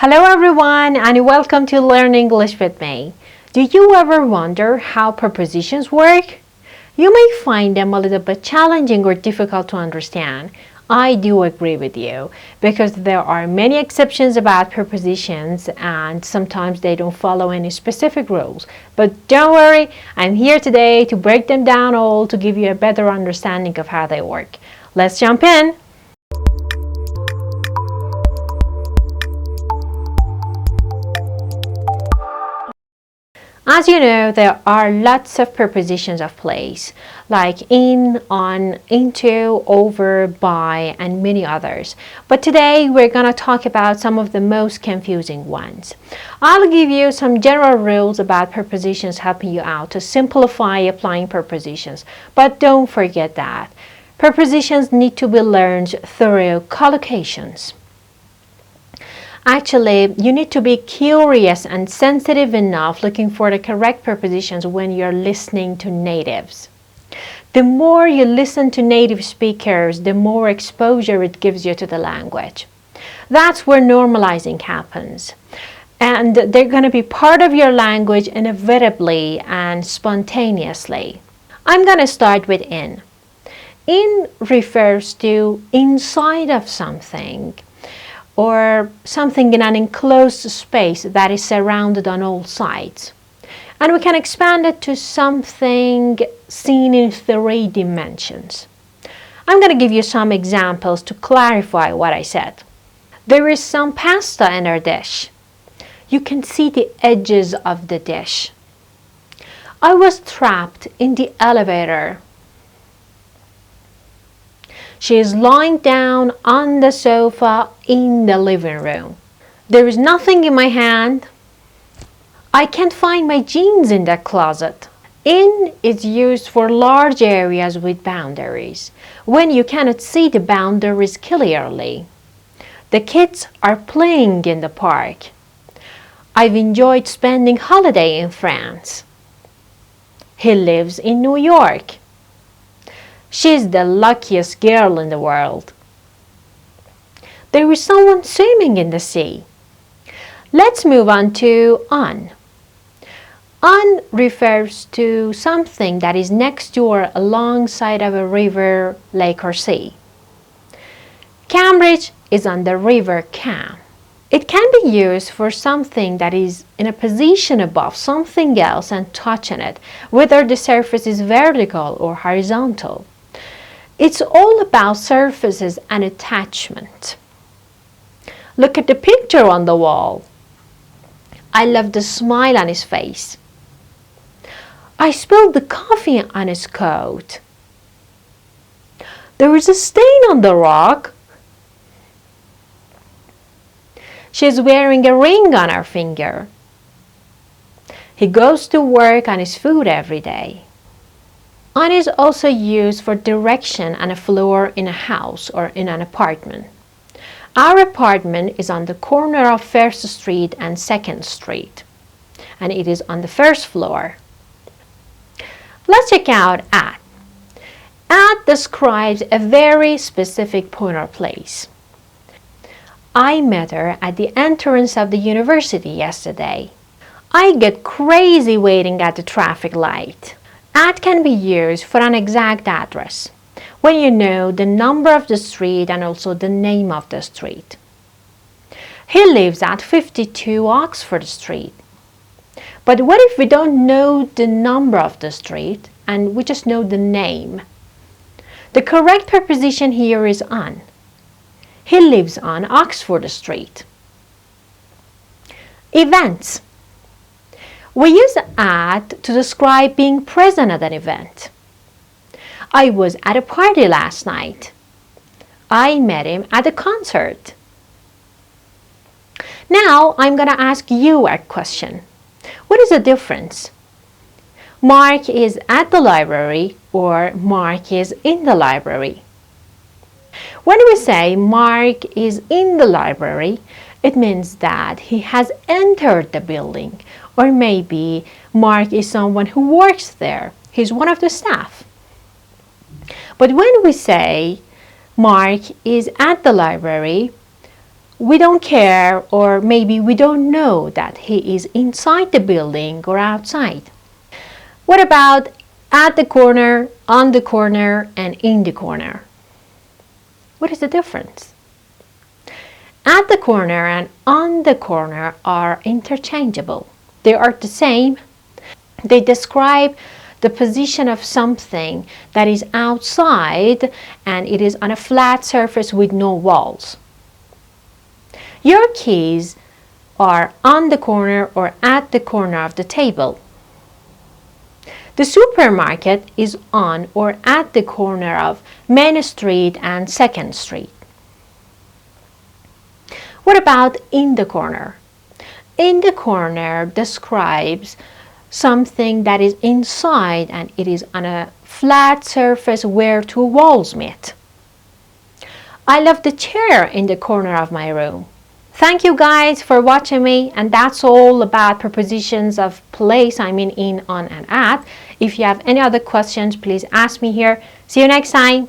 Hello everyone and welcome to Learn English with me. Do you ever wonder how prepositions work? You may find them a little bit challenging or difficult to understand. I do agree with you because there are many exceptions about prepositions and sometimes they don't follow any specific rules. But don't worry, I'm here today to break them down all to give you a better understanding of how they work. Let's jump in! As you know, there are lots of prepositions of place, like in, on, into, over, by, and many others. But today we're going to talk about some of the most confusing ones. I'll give you some general rules about prepositions helping you out to simplify applying prepositions. But don't forget that prepositions need to be learned through collocations. Actually, you need to be curious and sensitive enough looking for the correct prepositions when you're listening to natives. The more you listen to native speakers, the more exposure it gives you to the language. That's where normalizing happens. And they're going to be part of your language inevitably and spontaneously. I'm going to start with in. In refers to inside of something, or something in an enclosed space that is surrounded on all sides. And we can expand it to something seen in 3 dimensions. I'm going to give you some examples to clarify what I said. There is some pasta in our dish. You can see the edges of the dish. I was trapped in the elevator. She is lying down on the sofa in the living room. There is nothing in my hand. I can't find my jeans in the closet. In is used for large areas with boundaries, when you cannot see the boundaries clearly. The kids are playing in the park. I've enjoyed spending holiday in France. He lives in New York. She's the luckiest girl in the world. There is someone swimming in the sea. Let's move on to on. On refers to something that is next to or alongside of a river, lake, or sea. Cambridge is on the river Cam. It can be used for something that is in a position above something else and touching it, whether the surface is vertical or horizontal. It's all about surfaces and attachment. Look at the picture on the wall. I love the smile on his face. I spilled the coffee on his coat. There is a stain on the rock. She's wearing a ring on her finger. He goes to work on his food every day. On is also used for direction on a floor in a house or in an apartment. Our apartment is on the corner of 1st Street and 2nd Street, and it is on the 1st floor. Let's check out at. At describes a very specific point or place. I met her at the entrance of the university yesterday. I get crazy waiting at the traffic light. At can be used for an exact address, when you know the number of the street and also the name of the street. He lives at 52 Oxford Street. But what if we don't know the number of the street and we just know the name? The correct preposition here is on. He lives on Oxford Street. Events. We use at to describe being present at an event. I was at a party last night. I met him at a concert. Now I'm going to ask you a question. What is the difference? Mark is at the library or Mark is in the library. When we say Mark is in the library, it means that he has entered the building. Or maybe Mark is someone who works there. He's one of the staff. But when we say Mark is at the library, We don't care, or maybe we don't know that he is inside the building or outside. What about at the corner, on the corner, and in the corner? What is the difference? At the corner and on the corner are interchangeable. They are the same. They describe the position of something that is outside and it is on a flat surface with no walls. Your keys are on the corner or at the corner of the table. The supermarket is on or at the corner of Main Street and 2nd Street. What about in the corner? In the corner describes something that is inside and it is on a flat surface where two walls meet. I love the chair in the corner of my room. Thank you guys for watching me, and that's all about prepositions of place, I mean in, on, and at. If you have any other questions, please ask me here. See you next time.